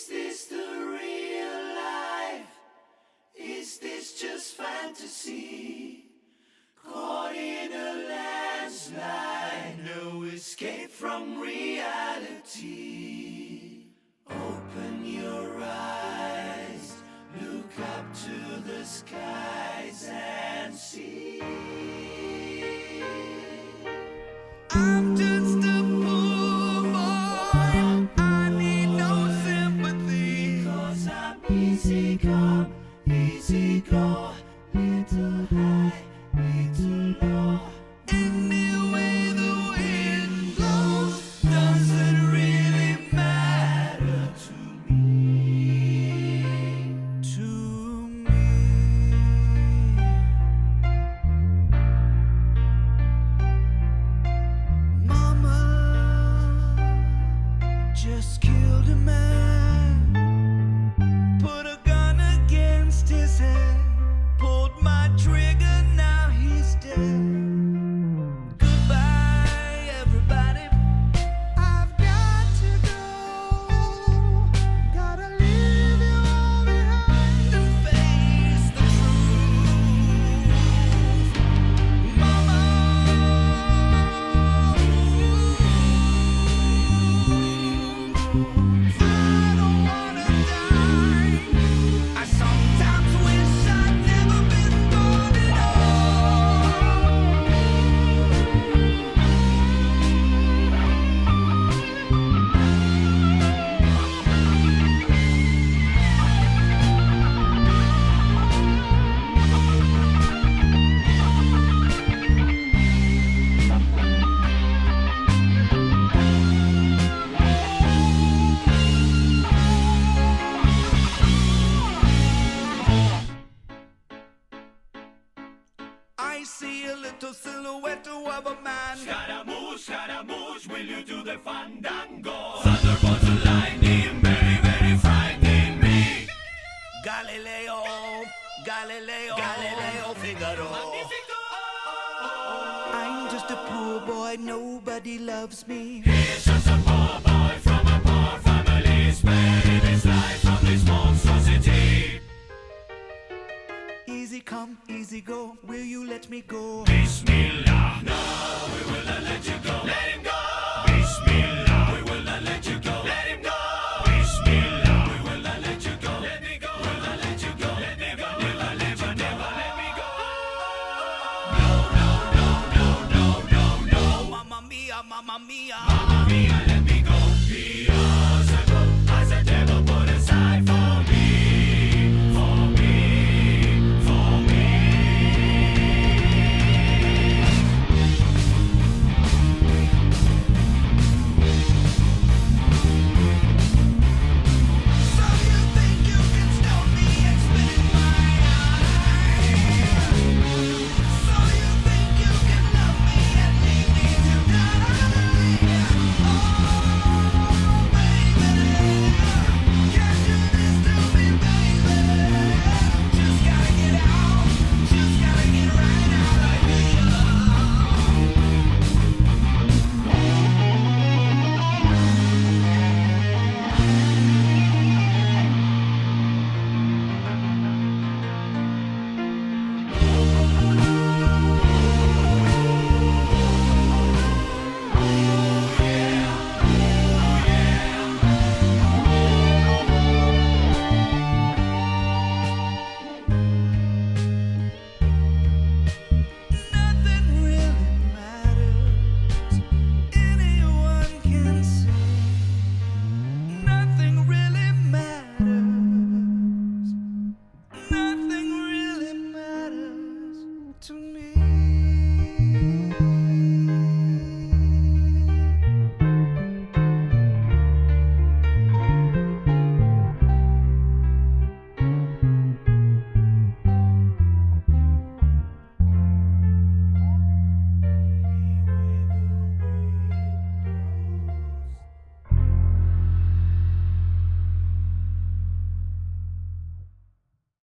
Is this the real life? Is this just fantasy? Caught in a landslide, no escape from reality. Open your eyes, look up to the skies and see. I'm just a poor boy, I need no sympathy. 'Cause I'm easy come, easy go, little high, little low. Any way the wind blows doesn't really matter to me. To me. Mama just killed a man, put a gun against his head, pulled my trigger, now he's dead. Goodbye, everybody. I've got to go. Gotta leave you all behind and face the truth. Mama, I don't wanna die. I sometimes wish I'd never been born at I see a little silhouette of a man. Scaramouche, will you do the fandango? Thunderbolts and lightning, very, very frightening me. Galileo, Figaro. Magnifico! I'm just a poor boy, nobody loves me. He's just a poor boy from a poor family, sparing his life from this monstrosity. Easy come, easy go, will you let me go? Bismillah, no, we will not let you go. Let him go. Bismillah, we will not let you go. Let him go. Bismillah, we will not let you go. Let me go. We'll not let you go. Let me go. Never, never, never let me go. No, no, no, no, no, no, no. Mamma mia, mamma mia, mamma mia.